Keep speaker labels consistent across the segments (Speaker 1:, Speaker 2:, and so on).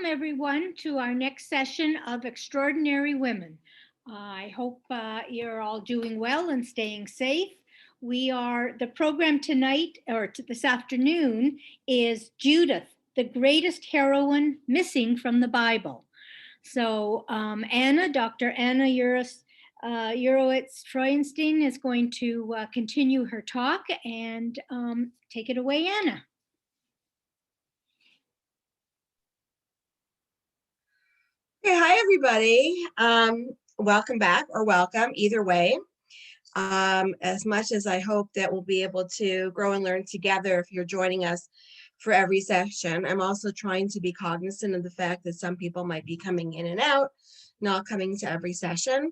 Speaker 1: Welcome everyone to our next session of Extraordinary Women. I hope you're all doing well and staying safe. The program tonight, or this afternoon, is Judith, the greatest heroine missing from the Bible. So Dr. Anna Urowitz-Freudenstein is going to continue her talk, and take it away, Anna.
Speaker 2: Okay, hi everybody. Welcome back, or welcome either way. As much as I hope that we'll be able to grow and learn together if you're joining us for every session, I'm also trying to be cognizant of the fact that some people might be coming in and out, not coming to every session.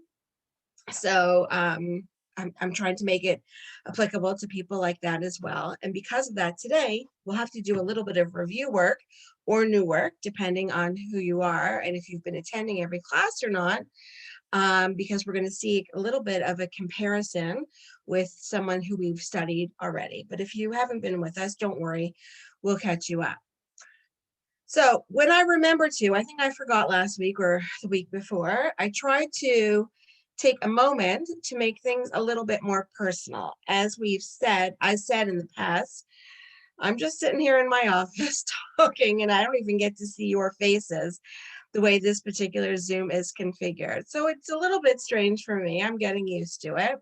Speaker 2: So I'm trying to make it applicable to people like that as well. And because of that, today we'll have to do a little bit of review work or new work, depending on who you are and if you've been attending every class or not, because we're going to see a little bit of a comparison with someone who we've studied already. But if you haven't been with us, don't worry, we'll catch you up. So when I remember to, I think I forgot last week or the week before, I tried to take a moment to make things a little bit more personal. As I said in the past, I'm just sitting here in my office talking, and I don't even get to see your faces the way this particular Zoom is configured. So it's a little bit strange for me. I'm getting used to it.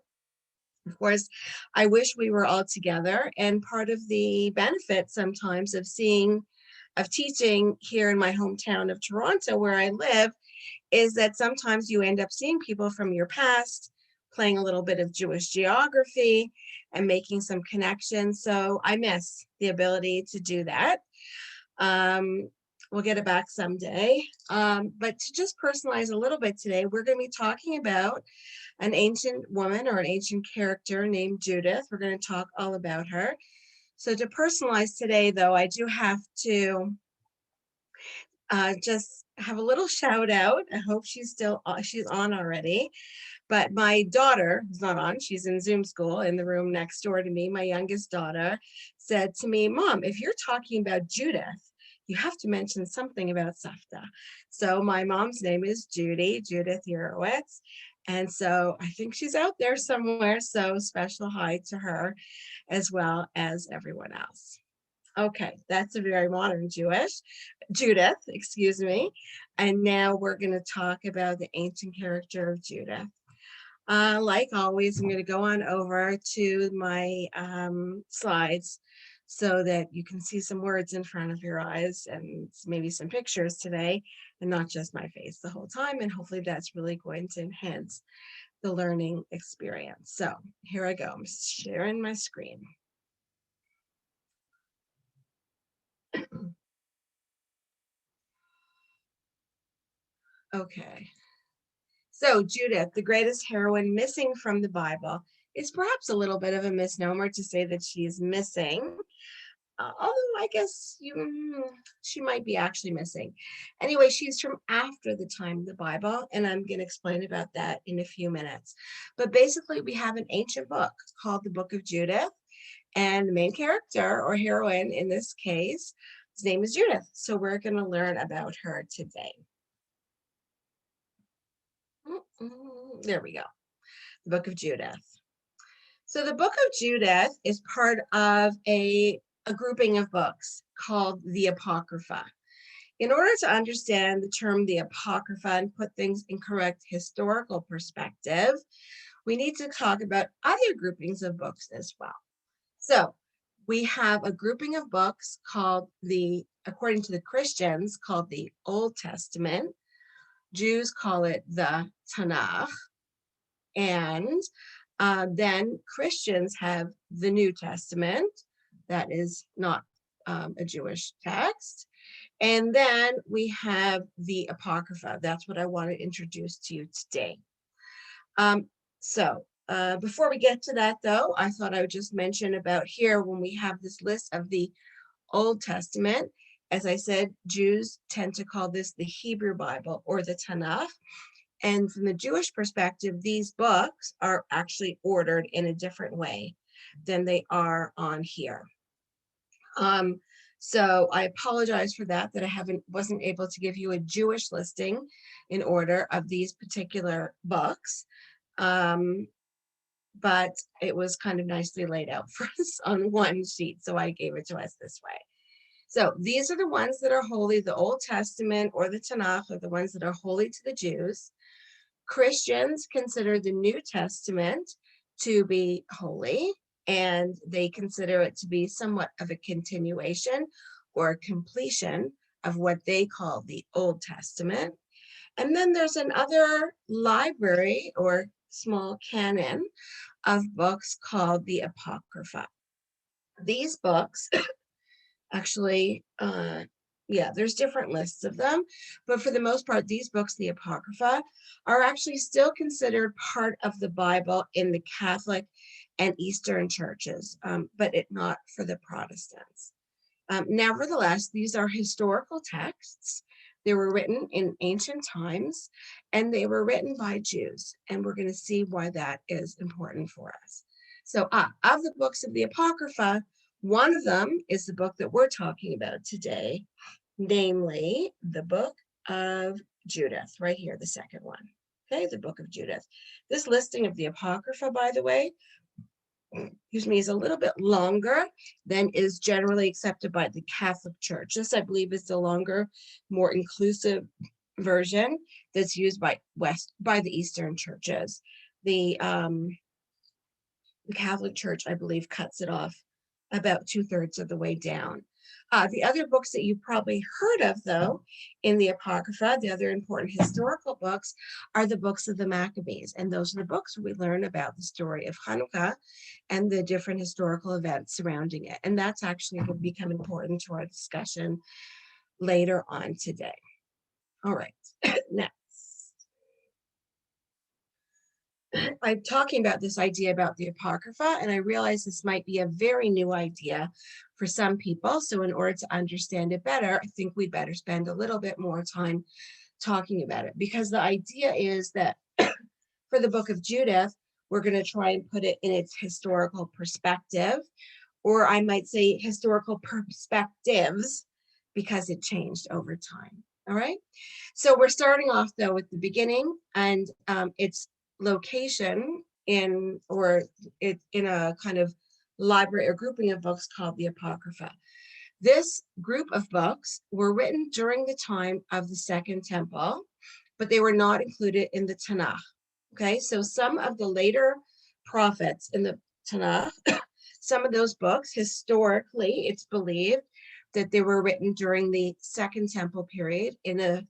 Speaker 2: Of course, I wish we were all together, and part of the benefit sometimes of teaching here in my hometown of Toronto, where I live, is that sometimes you end up seeing people from your past, playing a little bit of Jewish geography and making some connections. So I miss the ability to do that. We'll get it back someday. But to just personalize a little bit today, we're going to be talking about an ancient woman or an ancient character named Judith. We're going to talk all about her. So to personalize today, though, I do have to just have a little shout out. I hope she's on already. But my daughter is not on. She's in Zoom school in the room next door to me. My youngest daughter said to me, "Mom, if you're talking about Judith, you have to mention something about Savta." So my mom's name is Judith Urowitz. And so I think she's out there somewhere. So special hi to her as well as everyone else. Okay, that's a very modern Judith, excuse me. And now we're going to talk about the ancient character of Judith. Like always, I'm going to go on over to my slides so that you can see some words in front of your eyes and maybe some pictures today, and not just my face the whole time. And hopefully that's really going to enhance the learning experience. So here I go. I'm sharing my screen. Okay. So Judith, the greatest heroine missing from the Bible, is perhaps a little bit of a misnomer to say that she is missing. Although I guess she might be actually missing. Anyway, she's from after the time of the Bible, and I'm going to explain about that in a few minutes. But basically, we have an ancient book called the Book of Judith, and the main character, or heroine in this case, his name is Judith. So we're going to learn about her today. There we go. The Book of Judith. So the Book of Judith is part of a grouping of books called the Apocrypha. In order to understand the term the Apocrypha and put things in correct historical perspective, we need to talk about other groupings of books as well. So we have a grouping of books called according to the Christians, called the Old Testament. Jews call it the Tanakh. And then Christians have the New Testament. That is not a Jewish text. And then we have the Apocrypha. That's what I want to introduce to you today. Before we get to that, though, I thought I would just mention about here when we have this list of the Old Testament. As I said, Jews tend to call this the Hebrew Bible or the Tanakh. And from the Jewish perspective, these books are actually ordered in a different way than they are on here. So I apologize for that I wasn't able to give you a Jewish listing in order of these particular books. But it was kind of nicely laid out for us on one sheet, so I gave it to us this way. So these are the ones that are holy. The Old Testament or the Tanakh are the ones that are holy to the Jews. Christians consider the New Testament to be holy, and they consider it to be somewhat of a continuation or completion of what they call the Old Testament. And then there's another library or small canon of books called the Apocrypha. These books actually, there's different lists of them, but for the most part, these books, the Apocrypha, are actually still considered part of the Bible in the Catholic and Eastern churches, but not for the Protestants. Nevertheless, these are historical texts. They were written in ancient times, and they were written by Jews, and we're going to see why that is important for us. So of the books of the Apocrypha, one of them is the book that we're talking about today, namely the book of Judith, right here, the second one. Okay, the book of Judith. This listing of the Apocrypha, by the way, is a little bit longer than is generally accepted by the Catholic Church. This, I believe, is the longer, more inclusive version that's used by the Eastern churches. The Catholic Church, I believe, cuts it off about 2/3 of the way down. The other books that you probably heard of, though, in the Apocrypha, the other important historical books, are the books of the Maccabees. And those are the books where we learn about the story of Hanukkah and the different historical events surrounding it. And that's actually will become important to our discussion later on today. All right, next. I'm talking about this idea about the Apocrypha, and I realize this might be a very new idea for some people. So in order to understand it better, I think we'd better spend a little bit more time talking about it, because the idea is that for the book of Judith, we're going to try and put it in its historical perspective, or I might say historical perspectives, because it changed over time. All right. So we're starting off, though, with the beginning, and its location in a kind of library or grouping of books called the Apocrypha. This group of books were written during the time of the Second Temple, but they were not included in the Tanakh. Okay, so some of the later prophets in the Tanakh, some of those books, historically, it's believed that they were written during the Second Temple period in a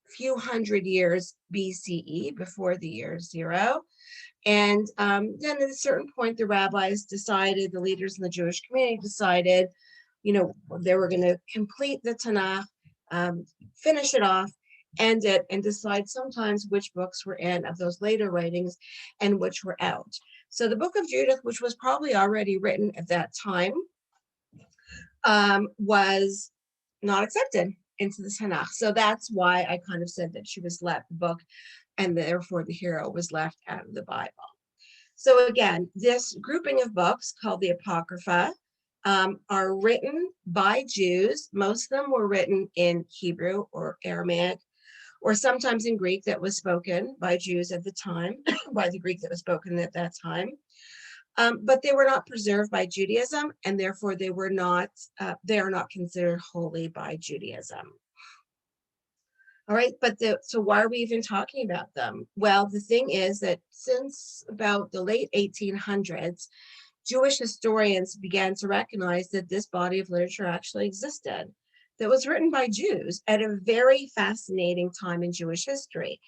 Speaker 2: few hundred years BCE, before the year 0. And then at a certain point, the rabbis decided, the leaders in the Jewish community decided, they were going to complete the Tanakh, finish it off, end it, and decide sometimes which books were in of those later writings and which were out. So the book of Judith, which was probably already written at that time, was not accepted into the Tanakh. So that's why I kind of said that she was left the book, and therefore the hero was left out of the Bible. So again, this grouping of books called the Apocrypha are written by Jews. Most of them were written in Hebrew or Aramaic, or sometimes in Greek that was spoken by Jews at the time, by the Greek that was spoken at that time. But they were not preserved by Judaism, and therefore they are not considered holy by Judaism. All right, so why are we even talking about them? Well, the thing is that since about the late 1800s, Jewish historians began to recognize that this body of literature actually existed, that was written by Jews at a very fascinating time in Jewish history,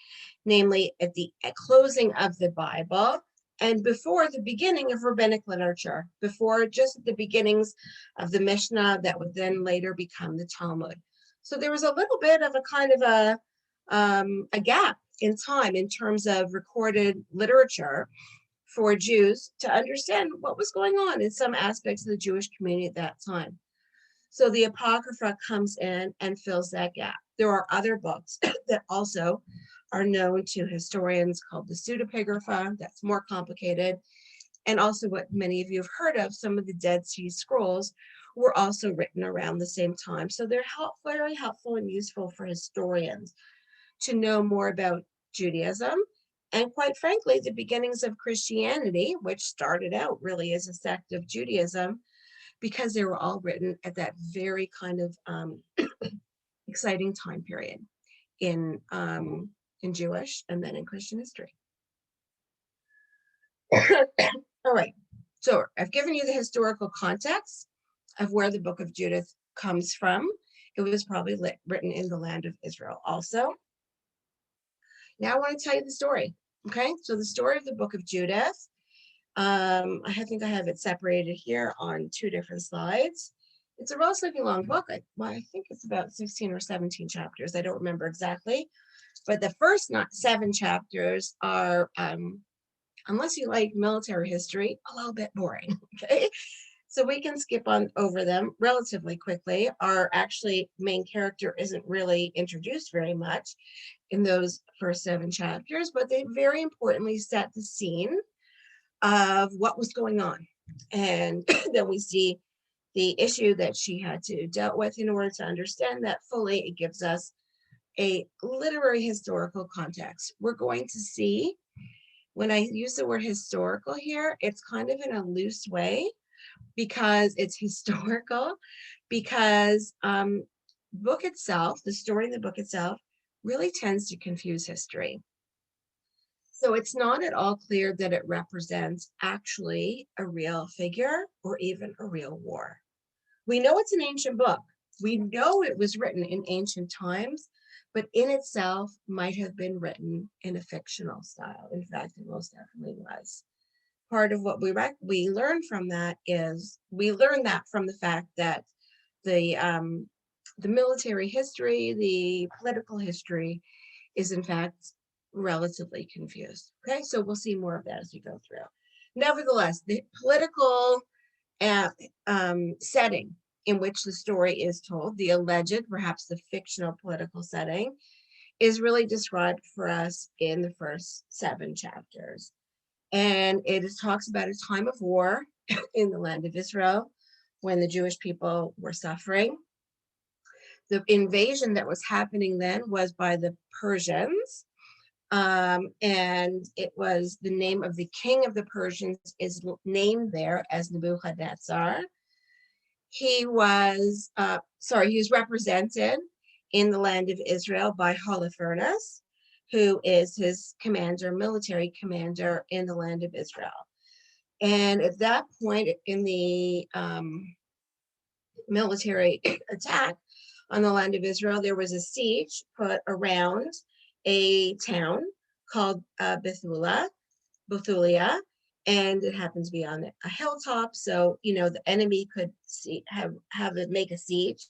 Speaker 2: namely at the closing of the Bible and before the beginning of rabbinic literature, before just the beginnings of the Mishnah that would then later become the Talmud. So there was a little bit of a kind of a gap in time in terms of recorded literature for Jews to understand what was going on in some aspects of the Jewish community at that time. So the Apocrypha comes in and fills that gap. There are other books that also are known to historians called the Pseudepigrapha. That's more complicated. And also what many of you have heard of, some of the Dead Sea Scrolls, were also written around the same time. So they're very helpful and useful for historians to know more about Judaism and, quite frankly, the beginnings of Christianity, which started out really as a sect of Judaism, because they were all written at that very kind of exciting time period in Jewish and then in Christian history. All right, so I've given you the historical context of where the book of Judith comes from. It was probably written in the land of Israel also. Now I want to tell you the story. Okay, so the story of the book of Judith. I think I have it separated here on 2 different slides. It's a relatively long book. I think it's about 16 or 17 chapters. I don't remember exactly. But the first 7 chapters are, unless you like military history, a little bit boring. Okay, so we can skip on over them relatively quickly. Our actually main character isn't really introduced very much in those first 7 chapters, but they very importantly set the scene of what was going on. And then we see the issue that she had to deal with in order to understand that fully. It gives us a literary historical context. We're going to see, when I use the word historical here, it's kind of in a loose way because it's historical, because book itself, the story in the book itself, really tends to confuse history. So it's not at all clear that it represents actually a real figure or even a real war. We know it's an ancient book. We know it was written in ancient times, but in itself might have been written in a fictional style. In fact, it most definitely was. Part of what we learn from that is, we learn that from the fact that the military history, the political history is in fact relatively confused. Okay, so we'll see more of that as we go through. Nevertheless, the political setting in which the story is told, the alleged, perhaps the fictional political setting, is really described for us in the first 7 chapters. And it talks about a time of war in the land of Israel when the Jewish people were suffering. The invasion that was happening then was by the Persians. And it was the name of the king of the Persians is named there as Nebuchadnezzar. He was represented in the land of Israel by Holofernes, who is his commander, military commander in the land of Israel. And at that point in the military attack on the land of Israel, there was a siege put around a town called Bethulia, and it happens to be on a hilltop, so the enemy could have it make a siege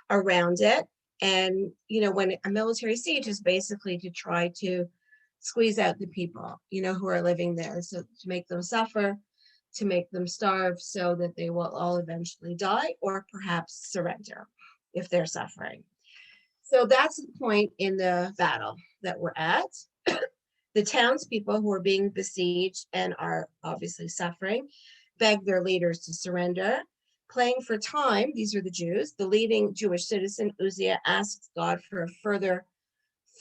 Speaker 2: around it. And when a military siege is basically to try to squeeze out the people who are living there, so to make them suffer, to make them starve, so that they will all eventually die or perhaps surrender if they're suffering. So that's the point in the battle that we're at. The townspeople who are being besieged and are obviously suffering beg their leaders to surrender. Playing for time, these are the Jews. The leading Jewish citizen, Uzziah, asks God for a further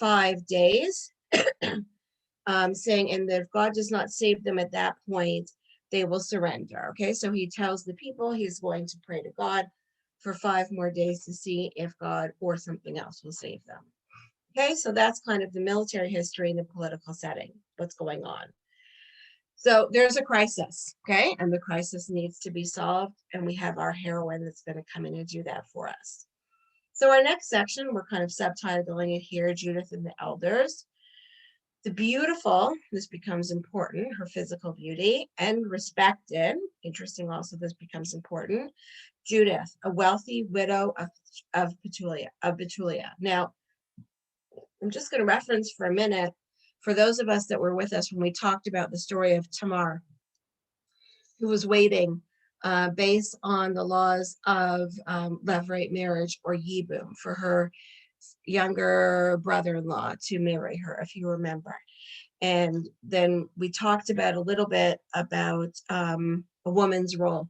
Speaker 2: 5 days, saying, and that if God does not save them at that point, they will surrender. Okay, so he tells the people he's going to pray to God for 5 more days to see if God or something else will save them. Okay, so that's kind of the military history and the political setting, what's going on. So there's a crisis, okay, and the crisis needs to be solved, and we have our heroine that's going to come in and do that for us. So our next section, we're kind of subtitling it here, Judith and the Elders. The beautiful, this becomes important, her physical beauty, and respected, interesting also, this becomes important, Judith, a wealthy widow of Bethulia. Now, I'm just going to reference for a minute, for those of us that were with us when we talked about the story of Tamar, who was waiting based on the laws of levirate marriage, or yibum, for her younger brother-in-law to marry her, if you remember. And then we talked about a little bit about a woman's role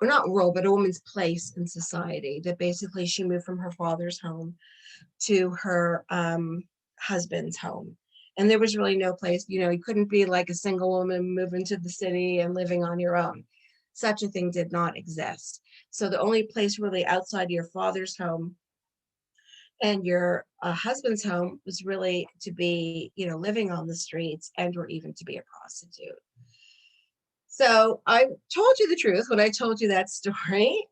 Speaker 2: or not role, but a woman's place in society, that basically she moved from her father's home to her husband's home. And there was really no place, you couldn't be like a single woman moving to the city and living on your own. Such a thing did not exist. So the only place really outside your father's home and your husband's home was really to be, living on the streets and or even to be a prostitute. So I told you the truth when I told you that story,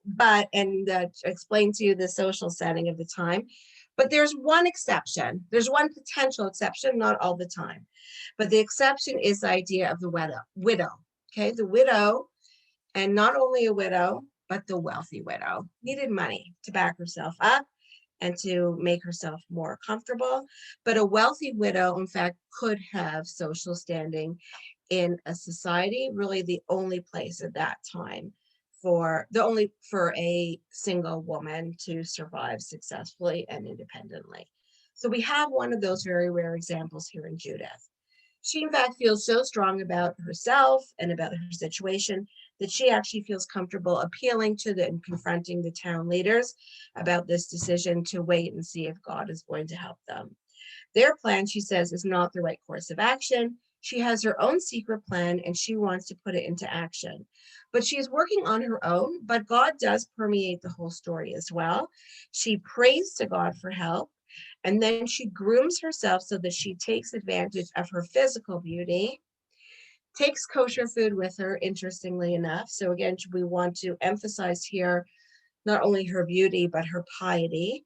Speaker 2: and explained to you the social setting of the time. But there's one exception. There's one potential exception, not all the time. But the exception is the idea of the widow. Okay, the widow, and not only a widow, but the wealthy widow, needed money to back herself up and to make herself more comfortable. But a wealthy widow, in fact, could have social standing in a society, really the only place at that time for a single woman to survive successfully and independently. So we have one of those very rare examples here in Judith. She, in fact, feels so strong about herself and about her situation that she actually feels comfortable appealing to and confronting the town leaders about this decision to wait and see if God is going to help them. Their plan, she says, is not the right course of action. She has her own secret plan and she wants to put it into action. But she is working on her own, but God does permeate the whole story as well. She prays to God for help, and then she grooms herself so that she takes advantage of her physical beauty, takes kosher food with her, interestingly enough. So again, we want to emphasize here not only her beauty, but her piety,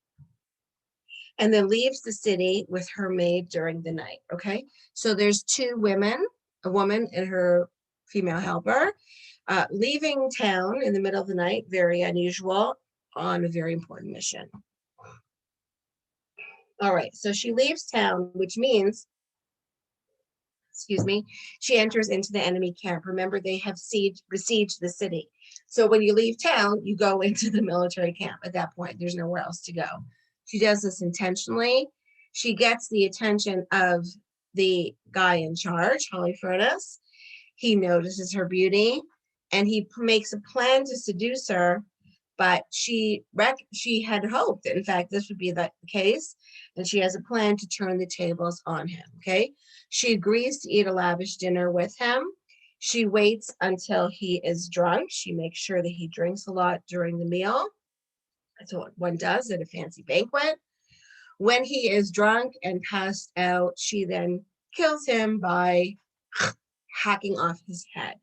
Speaker 2: and then leaves the city with her maid during the night, okay? So there's two women, a woman and her female helper, leaving town in the middle of the night, very unusual, on a very important mission. All right, so she leaves town, which means, she enters into the enemy camp. Remember, they have besieged the city. So when you leave town, you go into the military camp. At that point, there's nowhere else to go. She does this intentionally. She gets the attention of the guy in charge, Holofernes. He notices her beauty and he makes a plan to seduce her, but she had hoped that in fact this would be the case, and she has a plan to turn the tables on him, okay? She agrees to eat a lavish dinner with him. She waits until he is drunk. She makes sure that he drinks a lot during the meal. That's what one does at a fancy banquet. When he is drunk and passed out, she then kills him by hacking off his head.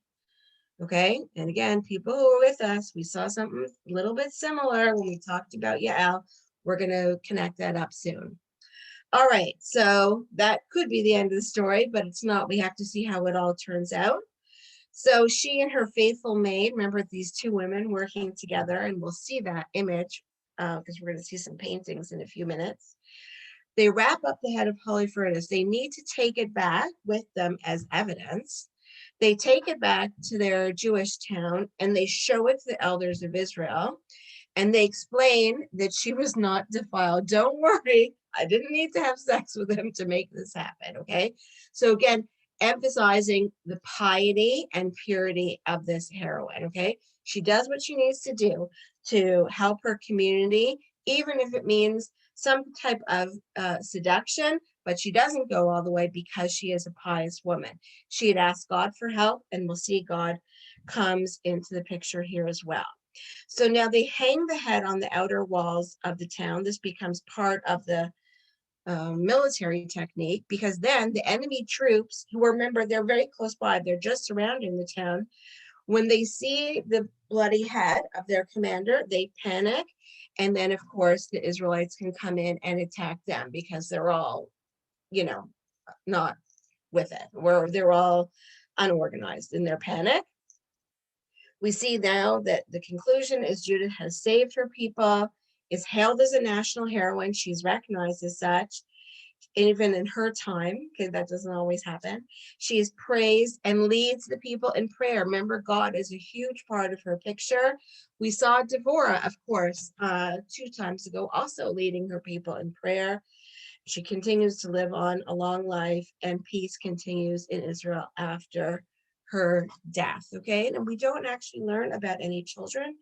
Speaker 2: Okay, and again, people who were with us, we saw something a little bit similar when we talked about Yael. We're going to connect that up soon. All right, so that could be the end of the story, but it's not. We have to see how it all turns out. So she and her faithful maid, remember these two women working together, and we'll see that image because we're going to see some paintings in a few minutes. They wrap up the head of Holofernes. They need to take it back with them as evidence. They take it back to their Jewish town and they show it to the elders of Israel. And they explain that she was not defiled. Don't worry, I didn't need to have sex with him to make this happen, okay? So again, emphasizing the piety and purity of this heroine, okay? She does what she needs to do to help her community, even if it means some type of seduction, but she doesn't go all the way because she is a pious woman. She had asked God for help, and we'll see God comes into the picture here as well. So now they hang the head on the outer walls of the town. This becomes part of the military technique, because then the enemy troops, who remember they're very close by, they're just surrounding the town, when they see the bloody head of their commander, they panic. And then, of course, the Israelites can come in and attack them because they're all, not with it, where they're all unorganized in their panic. We see now that the conclusion is Judith has saved her people, is hailed as a national heroine. She's recognized as such, even in her time, because that doesn't always happen. She is praised and leads the people in prayer. Remember, God is a huge part of her picture. We saw Deborah, of course, 2 times ago, also leading her people in prayer. She continues to live on a long life, and peace continues in Israel after her death. Okay, and we don't actually learn about any children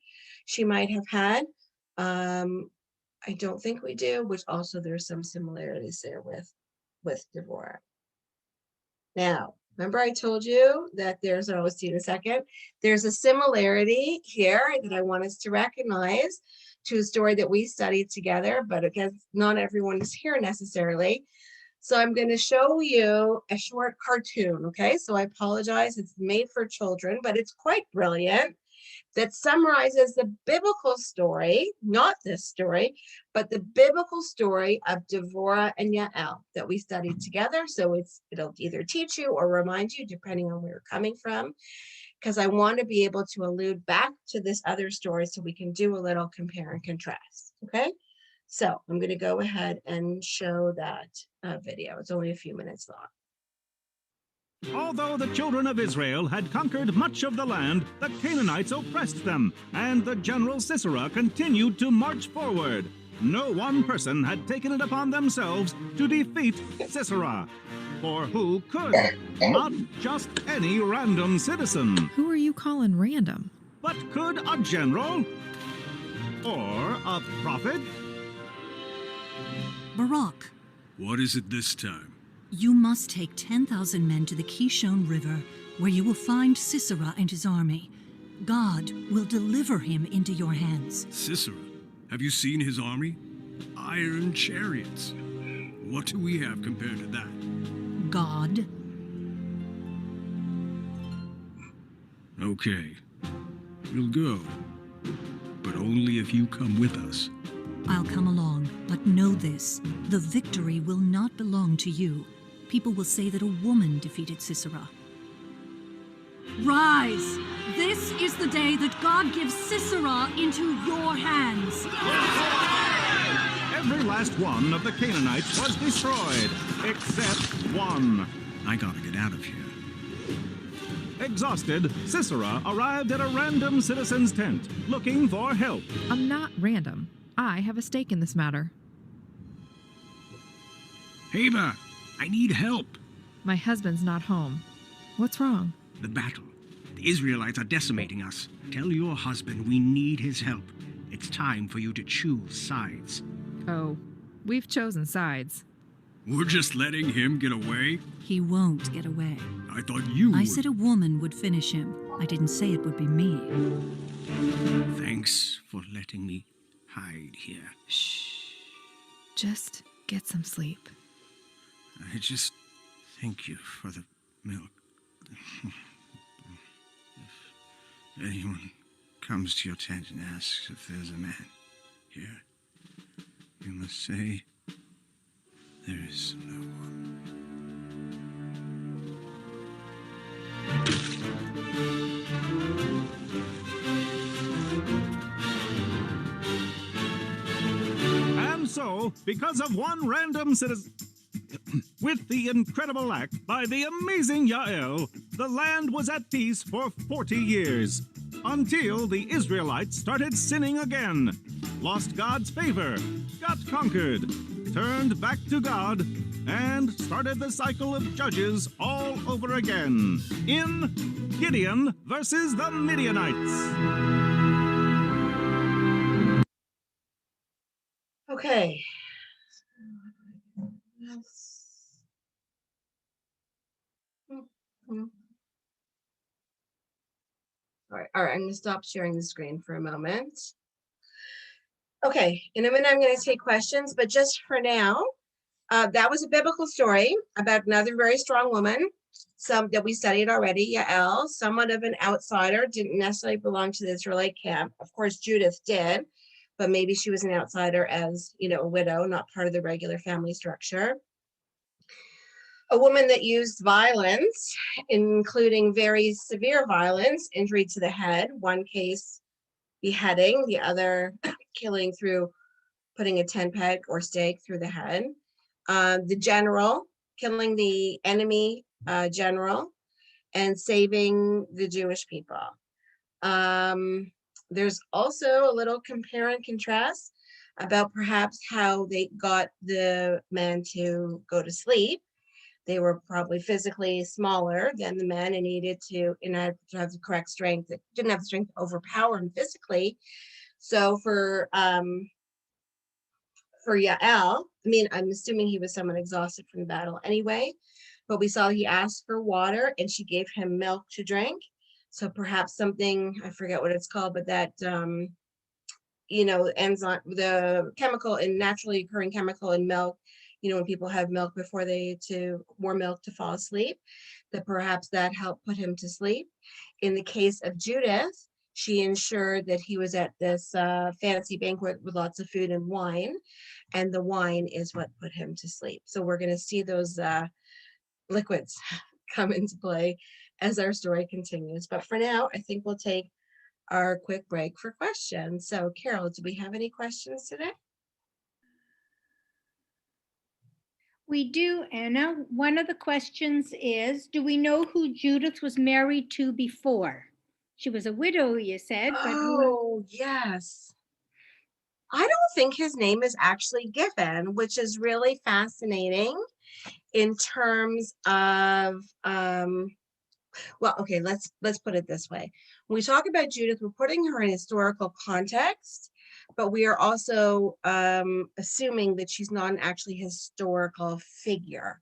Speaker 2: she might have had. I don't think we do, which also there's some similarities there with Deborah. Now, remember I told you that I'll see in a second, there's a similarity here that I want us to recognize to a story that we studied together, but again, not everyone is here necessarily. So I'm going to show you a short cartoon, okay? So I apologize, it's made for children, but it's quite brilliant, that summarizes the biblical story, not this story, but the biblical story of Deborah and Yael that we studied together. So it'll either teach you or remind you, depending on where you're coming from, because I want to be able to allude back to this other story so we can do a little compare and contrast, okay? So I'm going to go ahead and show that video. It's only a few minutes long.
Speaker 3: Although the children of Israel had conquered much of the land, the Canaanites oppressed them, and the general Sisera continued to march forward. No one person had taken it upon themselves to defeat Sisera. For who could? Not just any random citizen.
Speaker 4: Who are you calling random?
Speaker 3: But could a general? Or a prophet?
Speaker 5: Barak,
Speaker 6: What is it this time?
Speaker 5: you must take 10,000 men to the Kishon River, where you will find Sisera and his army. God will deliver him into your hands.
Speaker 6: Sisera. Have you seen his army? Iron chariots. What do we have compared to that?
Speaker 5: God.
Speaker 6: Okay. We'll go. But only if you come with us.
Speaker 5: I'll come along, but know this. The victory will not belong to you. People will say that a woman defeated Sisera. Rise! This is the day that God gives Sisera into your hands.
Speaker 3: Every last one of the Canaanites was destroyed, except one.
Speaker 6: I gotta get out of here.
Speaker 3: Exhausted, Sisera arrived at a random citizen's tent, looking for help.
Speaker 4: I'm not random. I have a stake in this matter.
Speaker 6: Heba, I need help.
Speaker 4: My husband's not home. What's wrong?
Speaker 6: The battle. The Israelites are decimating us. Tell your husband we need his help. It's time for you to choose sides.
Speaker 4: Oh, we've chosen sides.
Speaker 6: We're just letting him get away?
Speaker 5: He won't get away.
Speaker 6: I thought you
Speaker 5: I
Speaker 6: would.
Speaker 5: said a woman would finish him. I didn't say it would be me.
Speaker 6: Thanks for letting me hide here.
Speaker 4: Shh. Just get some sleep.
Speaker 6: I just thank you for the milk. If anyone comes to your tent and asks if there's a man here, you must say there is no one.
Speaker 3: And so, because of one random citizen, with the incredible act by the amazing Yael, the land was at peace for 40 years, until the Israelites started sinning again, lost God's favor, got conquered, turned back to God, and started the cycle of judges all over again in Gideon versus the Midianites.
Speaker 2: Okay. All right, I'm going to stop sharing the screen for a moment. Okay, in a minute I'm going to take questions, but just for now, that was a biblical story about another very strong woman, some that we studied already, Yael, somewhat of an outsider, didn't necessarily belong to the Israelite camp. Of course, Judith did, but maybe she was an outsider as, a widow, not part of the regular family structure. A woman that used violence, including very severe violence, injury to the head, one case beheading, the other killing through putting a tent peg or stake through the head. The general, killing the enemy general and saving the Jewish people. There's also a little compare and contrast about perhaps how they got the man to go to sleep. they were probably physically smaller than the men and needed to, in order to have the correct strength, that didn't have the strength to overpower him physically. So for Yael, I mean, I'm assuming he was somewhat exhausted from the battle anyway, but we saw he asked for water and she gave him milk to drink. So perhaps something, I forget what it's called, but that, enzyme, the chemical and naturally occurring chemical in milk, when people have milk before warm milk to fall asleep, that perhaps that helped put him to sleep. In the case of Judith, she ensured that he was at this fancy banquet with lots of food and wine, and the wine is what put him to sleep. So we're going to see those liquids come into play as our story continues. But for now, I think we'll take our quick break for questions. So Carol, do we have any questions today?
Speaker 1: We do, Anna. One of the questions is, do we know who Judith was married to before? She was a widow, you said.
Speaker 2: Oh, yes. I don't think his name is actually given, which is really fascinating in terms of, well, okay, let's put it this way. When we talk about Judith, we're putting her in historical context, but we are also assuming that she's not an actually historical figure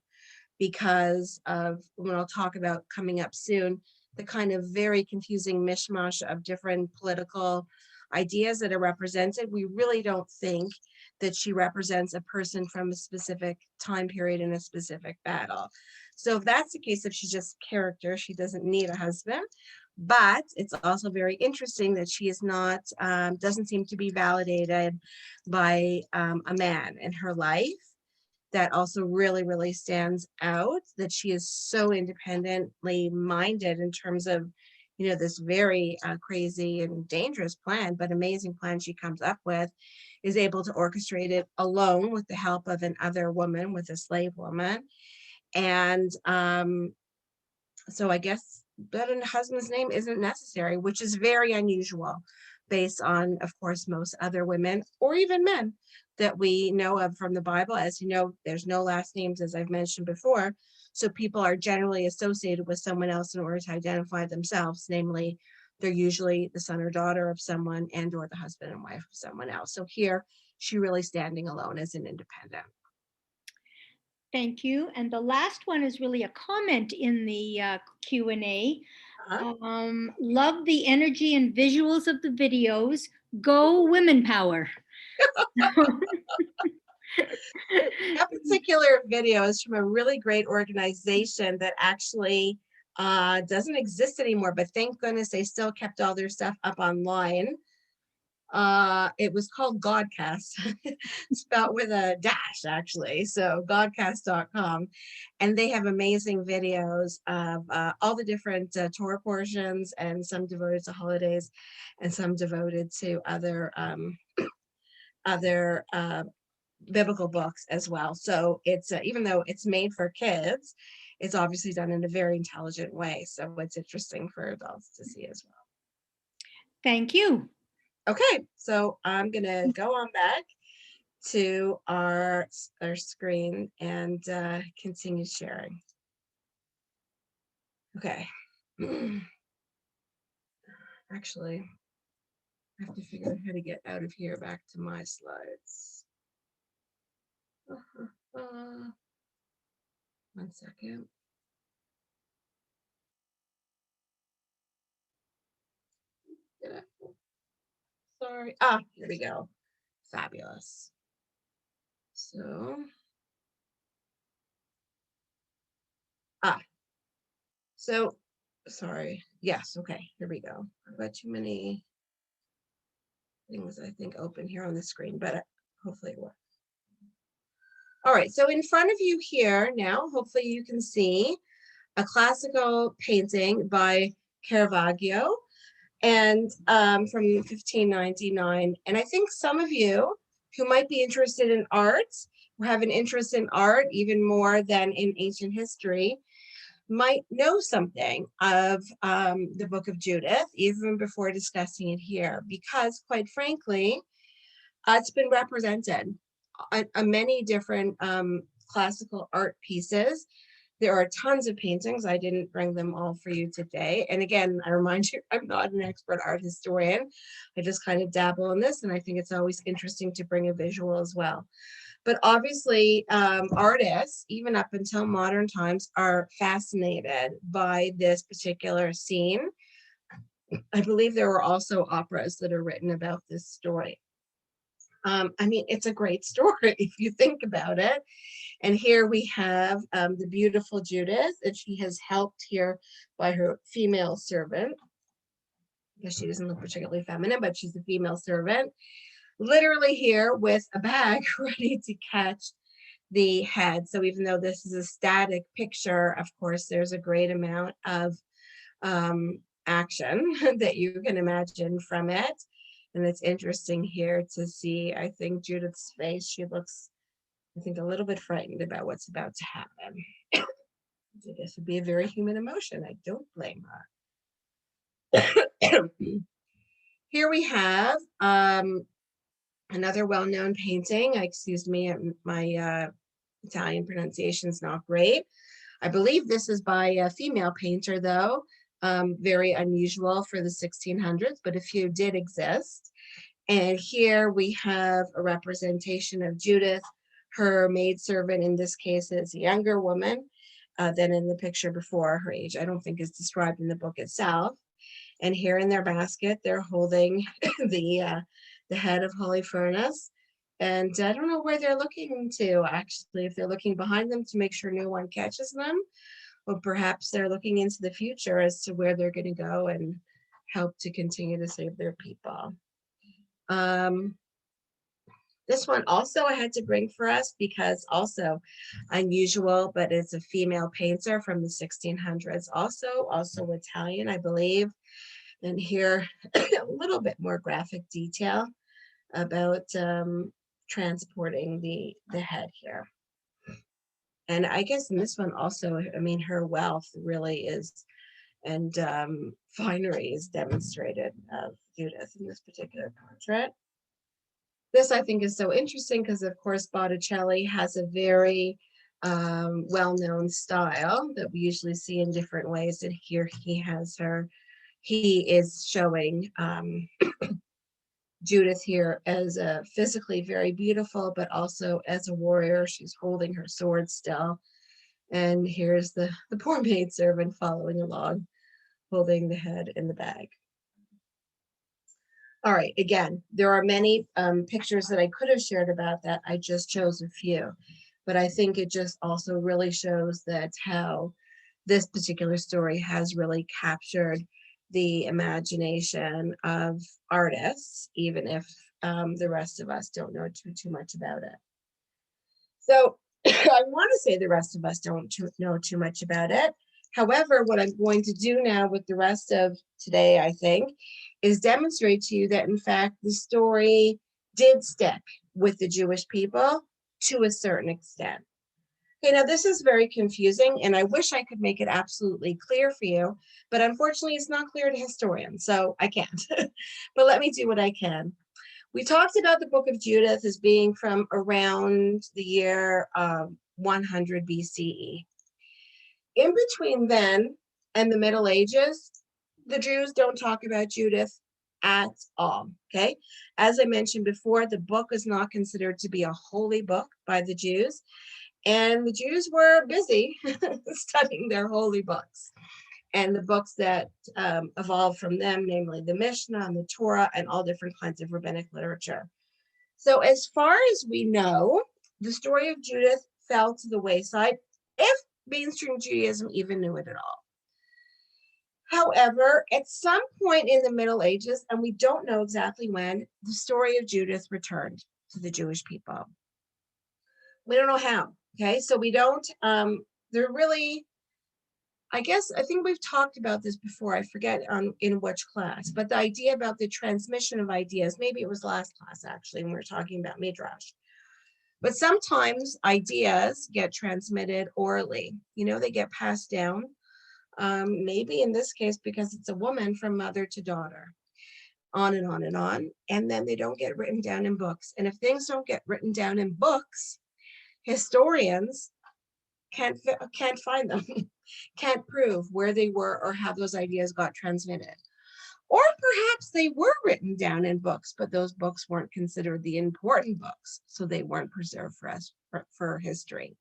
Speaker 2: because of, when I'll talk about coming up soon, the kind of very confusing mishmash of different political ideas that are represented. We really don't think that she represents a person from a specific time period in a specific battle. So if that's the case, if she's just character, she doesn't need a husband. But it's also very interesting that she is not, doesn't seem to be validated by a man in her life. That also really, really stands out, that she is so independently minded in terms of, this very crazy and dangerous plan, but amazing plan she comes up with, is able to orchestrate it alone with the help of another woman, with a slave woman. And so I guess that a husband's name isn't necessary, which is very unusual based on, of course, most other women or even men that we know of from the Bible. As you know, there's no last names, as I've mentioned before. So people are generally associated with someone else in order to identify themselves, namely, they're usually the son or daughter of someone and or the husband and wife of someone else. So here, she really standing alone as an independent.
Speaker 1: Thank you. And the last one is really a comment in the Q&A. Love the energy and visuals of the videos. Go women power.
Speaker 2: That particular video is from a really great organization that actually doesn't exist anymore, but thank goodness they still kept all their stuff up online. It was called Godcast, spelled with a dash actually, so godcast.com, and they have amazing videos of all the different Torah portions, and some devoted to holidays and some devoted to other biblical books as well. So it's even though it's made for kids, it's obviously done in a very intelligent way, so it's interesting for adults to see as well.
Speaker 1: Thank you.
Speaker 2: Okay, so I'm gonna go on back to our screen and continue sharing. Okay. Actually, I have to figure out how to get out of here back to my slides. 1 second. Sorry. Here we go. Fabulous. So, sorry. Yes, okay, here we go. I've got too many things I think open here on the screen, but hopefully it works. All right, so in front of you here now, hopefully you can see a classical painting by Caravaggio, and from 1599. And I think some of you who might be interested in art, or have an interest in art even more than in ancient history, might know something of the Book of Judith, even before discussing it here, because quite frankly, it's been represented on many different classical art pieces. There are tons of paintings. I didn't bring them all for you today. And again, I remind you, I'm not an expert art historian. I just kind of dabble in this, and I think it's always interesting to bring a visual as well. But obviously, artists, even up until modern times, are fascinated by this particular scene. I believe there were also operas that are written about this story. I mean, it's a great story if you think about it. And here we have the beautiful Judith, and she has helped here by her female servant. I guess she doesn't look particularly feminine, but she's a female servant, literally here with a bag ready to catch the head. So even though this is a static picture, of course, there's a great amount of action that you can imagine from it. And it's interesting here to see, I think, Judith's face. She looks, I think, a little bit frightened about what's about to happen. This would be a very human emotion. I don't blame her. Here we have another well-known painting. Excuse me, my Italian pronunciation is not great. I believe this is by a female painter, though. Very unusual for the 1600s, but a few did exist. And here we have a representation of Judith. Her maidservant in this case is a younger woman than in the picture before. Her age, I don't think, is described in the book itself. And here in their basket, they're holding the head of Holy Furnace. And I don't know where they're looking to, actually, if they're looking behind them to make sure no one catches them, or perhaps they're looking into the future as to where they're going to go and help to continue to save their people. This one also I had to bring for us because also unusual, but it's a female painter from the 1600s, also Italian, I believe. And here a little bit more graphic detail about transporting the head here. And I guess in this one also, I mean, her wealth really is, and finery is demonstrated of Judith in this particular portrait. This I think is so interesting because, of course, Botticelli has a very well-known style that we usually see in different ways. And here he is showing Judith here as a physically very beautiful, but also as a warrior. She's holding her sword still. And here's the poor maidservant following along, holding the head in the bag. All right, again, there are many pictures that I could have shared about that. I just chose a few, but I think it just also really shows that how this particular story has really captured the imagination of artists, even if the rest of us don't know too much about it. So I want to say the rest of us don't know too much about it. However, what I'm going to do now with the rest of today, I think, is demonstrate to you that, in fact, the story did stick with the Jewish people to a certain extent. Okay, now this is very confusing, and I wish I could make it absolutely clear for you, but unfortunately, it's not clear to historians, so I can't. But let me do what I can. We talked about the book of Judith as being from around the year 100 BCE. In between then and the Middle Ages, the Jews don't talk about Judith at all, okay? As I mentioned before, the book is not considered to be a holy book by the Jews, and the Jews were busy studying their holy books and the books that evolved from them, namely the Mishnah and the Torah and all different kinds of rabbinic literature. So as far as we know, the story of Judith fell to the wayside, if mainstream Judaism even knew it at all. However, at some point in the Middle Ages, and we don't know exactly when, the story of Judith returned to the Jewish people. We don't know how, okay? So we don't, they're really, I think we've talked about this before, I forget in which class, but the idea about the transmission of ideas, maybe it was last class actually, when we were talking about Midrash. But sometimes ideas get transmitted orally, they get passed down. Maybe in this case, because it's a woman from mother to daughter, on and on and on. And then they don't get written down in books. And if things don't get written down in books, historians can't find them, can't prove where they were or how those ideas got transmitted. Or perhaps they were written down in books, but those books weren't considered the important books, so they weren't preserved for us for history.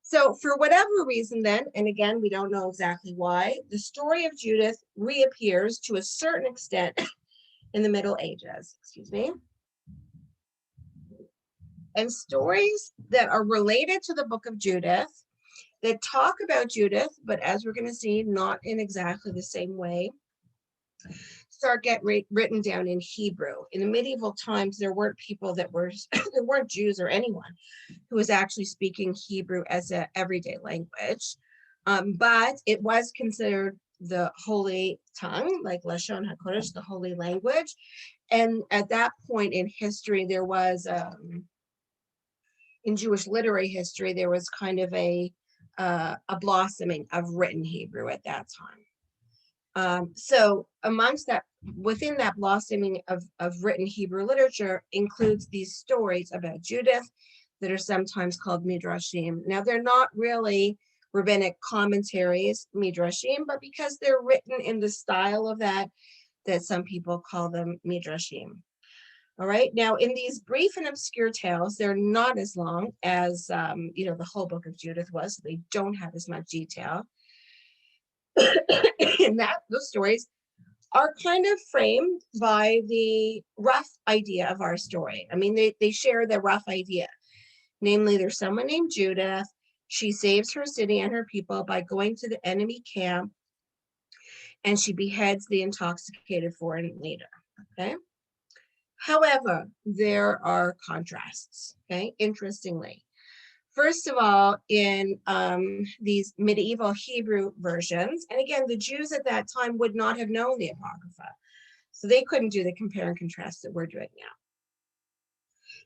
Speaker 2: So for whatever reason then, and again, we don't know exactly why, the story of Judith reappears to a certain extent in the Middle Ages, excuse me. And stories that are related to the book of Judith, that talk about Judith, but as we're going to see, not in exactly the same way, start getting written down in Hebrew. In the medieval times, there weren't people that were, there weren't Jews or anyone who was actually speaking Hebrew as an everyday language. But it was considered the holy tongue, like Lashon HaKodesh, the holy language. And at that point in history, there was, in Jewish literary history, there was kind of a blossoming of written Hebrew at that time. So amongst that, within that blossoming of written Hebrew literature includes these stories about Judith that are sometimes called midrashim. Now, they're not really rabbinic commentaries, midrashim, but because they're written in the style of that some people call them midrashim. All right, now in these brief and obscure tales, they're not as long as, the whole book of Judith was, so they don't have as much detail. And those stories are kind of framed by the rough idea of our story. I mean, they share the rough idea. Namely, there's someone named Judith. She saves her city and her people by going to the enemy camp, and she beheads the intoxicated foreign leader, okay? However, there are contrasts, okay, interestingly. First of all, in these medieval Hebrew versions, and again, the Jews at that time would not have known the Apocrypha, so they couldn't do the compare and contrast that we're doing now.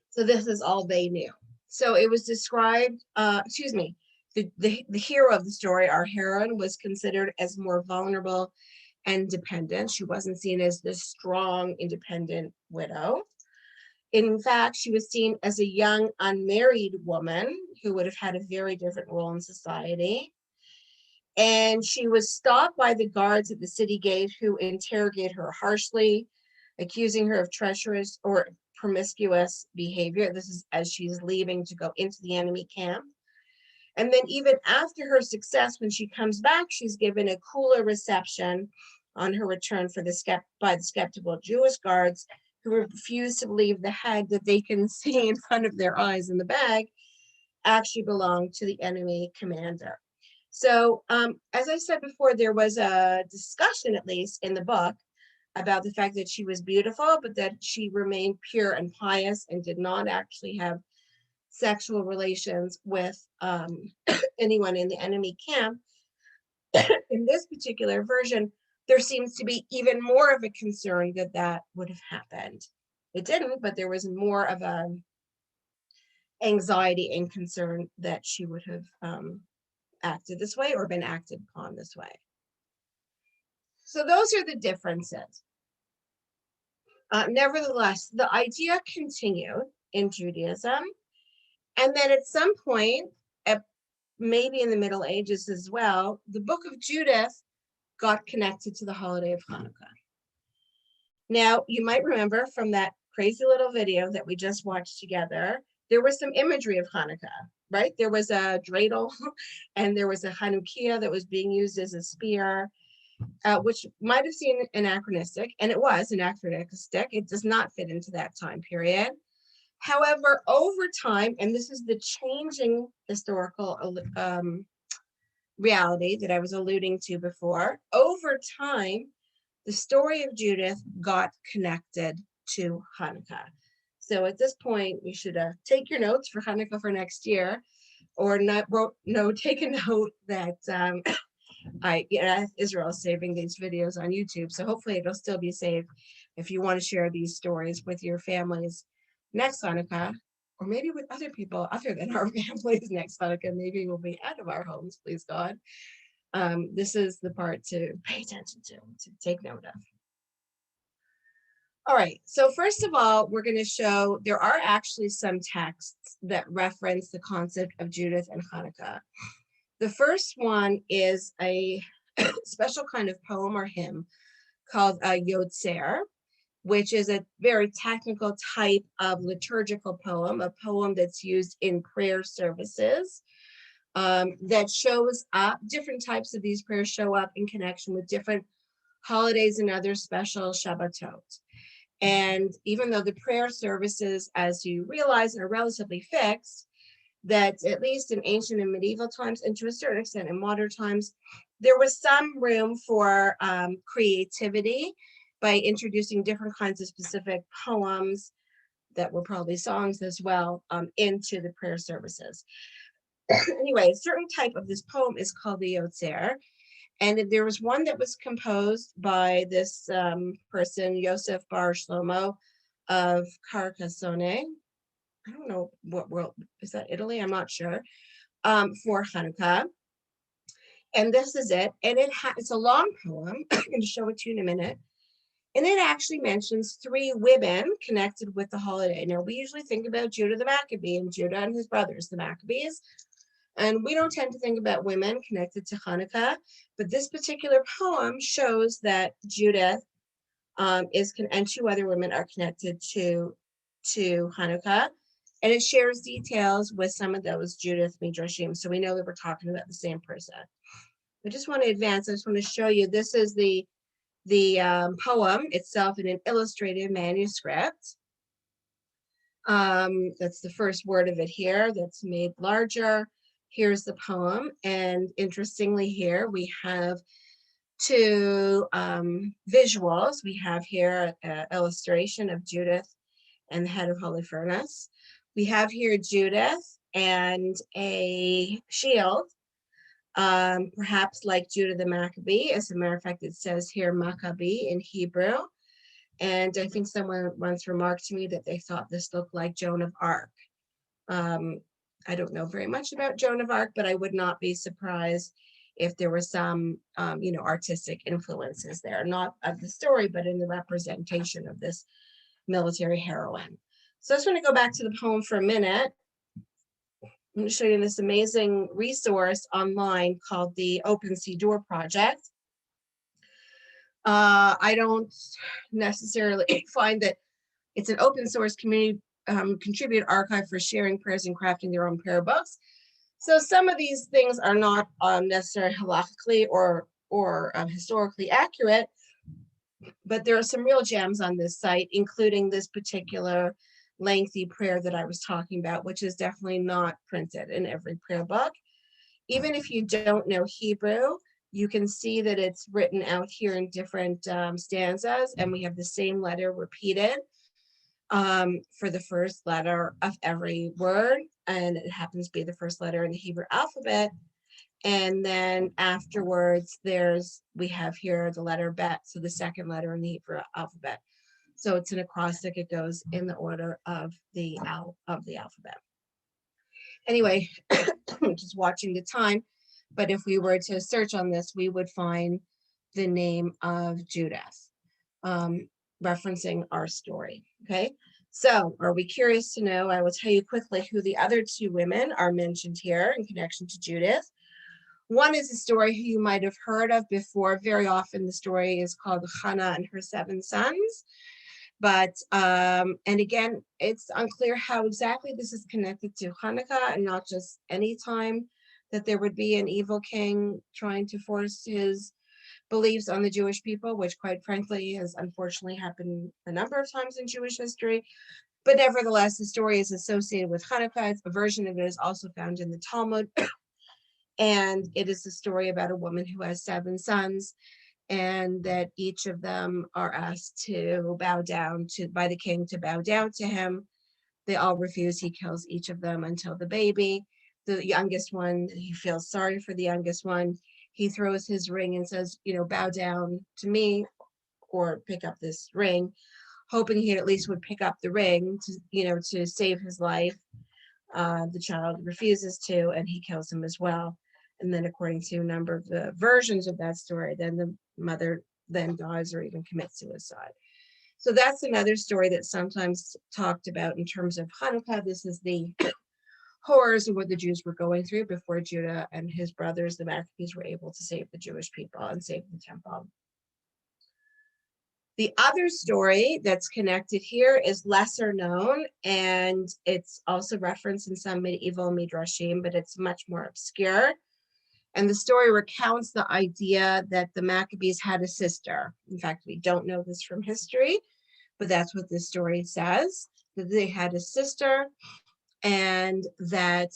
Speaker 2: So this is all they knew. So it was described, the hero of the story, our heroine, was considered as more vulnerable and dependent. She wasn't seen as the strong, independent widow. In fact, she was seen as a young, unmarried woman who would have had a very different role in society. And she was stopped by the guards at the city gate, who interrogate her harshly, accusing her of treacherous or promiscuous behavior. This is as she's leaving to go into the enemy camp. And then even after her success, when she comes back, she's given a cooler reception on her return by the skeptical Jewish guards, who refuse to believe the head that they can see in front of their eyes in the bag actually belonged to the enemy commander. So as I said before, there was a discussion, at least in the book, about the fact that she was beautiful, but that she remained pure and pious and did not actually have sexual relations with anyone in the enemy camp. In this particular version, there seems to be even more of a concern that would have happened. It didn't, but there was more of a anxiety and concern that she would have acted this way or been acted upon this way. So those are the differences. Nevertheless, the idea continued in Judaism. And then at some point, maybe in the Middle Ages as well, the book of Judith got connected to the holiday of Hanukkah. Now, you might remember from that crazy little video that we just watched together, there was some imagery of Hanukkah, right? There was a dreidel and there was a Hanukkah that was being used as a spear, which might have seemed anachronistic, and it was anachronistic. It does not fit into that time period. However, over time, and this is the changing historical reality that I was alluding to before, over time, the story of Judith got connected to Hanukkah. So at this point, you should take your notes for Hanukkah for next year, or take a note that Israel is saving these videos on YouTube. So hopefully it'll still be saved if you want to share these stories with your families next Hanukkah, or maybe with other people other than our families next Hanukkah. Maybe we'll be out of our homes, please God. This is the part to pay attention to take note of. All right, so first of all, we're going to show there are actually some texts that reference the concept of Judith and Hanukkah. The first one is a special kind of poem or hymn called a Yotzer, which is a very technical type of liturgical poem, a poem that's used in prayer services, that shows up, different types of these prayers show up in connection with different holidays and other special Shabbatot. And even though the prayer services, as you realize, are relatively fixed, that at least in ancient and medieval times, and to a certain extent in modern times, there was some room for creativity by introducing different kinds of specific poems that were probably songs as well into the prayer services. Anyway, a certain type of this poem is called the Yotzer. And there was one that was composed by this person, Yosef Bar Shlomo of Carcassonne. I don't know what world, is that Italy? I'm not sure, for Hanukkah. And this is it. And it's a long poem. I'm going to show it to you in a minute. And it actually mentions 3 women connected with the holiday. Now, we usually think about Judah the Maccabee and Judah and his brothers, the Maccabees. And we don't tend to think about women connected to Hanukkah, but this particular poem shows that Judith and 2 other women are connected to Hanukkah, and it shares details with some of those Judith Midrashim, so we know that we're talking about the same person. I just want to advance. I just want to show you. This is the poem itself in an illustrated manuscript. That's the first word of it here. That's made larger. Here's the poem, and interestingly here we have 2 visuals. We have here an illustration of Judith and the head of holy furnace. We have here Judith and a shield, perhaps like Judah the Maccabee. As a matter of fact, it says here Maccabee in Hebrew. And I think someone once remarked to me that they thought this looked like Joan of Arc. I don't know very much about Joan of Arc, but I would not be surprised if there were some, artistic influences there, not of the story, but in the representation of this military heroine. So I just want to go back to the poem for a minute. I'm going to show you this amazing resource online called the Open Sea Door Project. I don't necessarily find that it's an open source community contributed archive for sharing prayers and crafting their own prayer books. So some of these things are not necessarily halakhically or historically accurate, but there are some real gems on this site, including this particular lengthy prayer that I was talking about, which is definitely not printed in every prayer book. Even if you don't know Hebrew, you can see that it's written out here in different stanzas, and we have the same letter repeated for the first letter of every word, and it happens to be the first letter in the Hebrew alphabet. And then afterwards, we have here the letter Bet, so the second letter in the Hebrew alphabet. So it's an acrostic. It goes in the order of the alphabet. Anyway, just watching the time. But if we were to search on this, we would find the name of Judith, referencing our story. Okay, so are we curious to know? I will tell you quickly who the other 2 women are mentioned here in connection to Judith. One is a story who you might have heard of before. Very often the story is called Hannah and her 7 sons. But, and again, it's unclear how exactly this is connected to Hanukkah, and not just any time that there would be an evil king trying to force his beliefs on the Jewish people, which quite frankly has unfortunately happened a number of times in Jewish history. But nevertheless, the story is associated with Hanukkah. A version of it is also found in the Talmud. And it is a story about a woman who has 7 sons, and that each of them are asked to bow down by the king to bow down to him. They all refuse. He kills each of them until the baby, the youngest one, he feels sorry for the youngest one. He throws his ring and says, bow down to me or pick up this ring, hoping he at least would pick up the ring to save his life. The child refuses to, and he kills him as well. And then according to a number of the versions of that story, then the mother then dies or even commits suicide. So that's another story that's sometimes talked about in terms of Hanukkah. This is the horrors of what the Jews were going through before Judah and his brothers, the Maccabees, were able to save the Jewish people and save the temple. The other story that's connected here is lesser known, and it's also referenced in some medieval midrashim, but it's much more obscure. And the story recounts the idea that the Maccabees had a sister. In fact, we don't know this from history, but that's what this story says, that they had a sister, and that,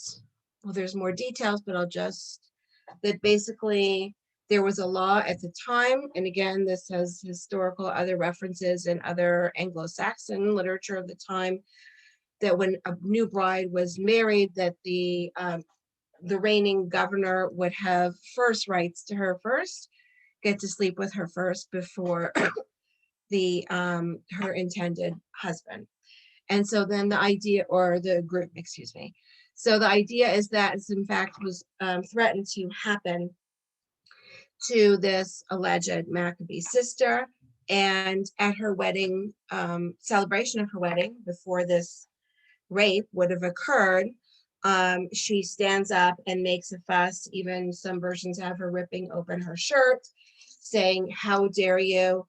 Speaker 2: well, there's more details, but that basically there was a law at the time, and again, this has historical other references in other Anglo-Saxon literature of the time, that when a new bride was married, that the reigning governor would have first rights to her first, get to sleep with her first before her intended husband. And so then the idea, or the group, excuse me. So the idea is that this, in fact, was threatened to happen to this alleged Maccabee sister. And at her wedding, celebration of her wedding, before this rape would have occurred, she stands up and makes a fuss. Even some versions have her ripping open her shirt, saying, "How dare you,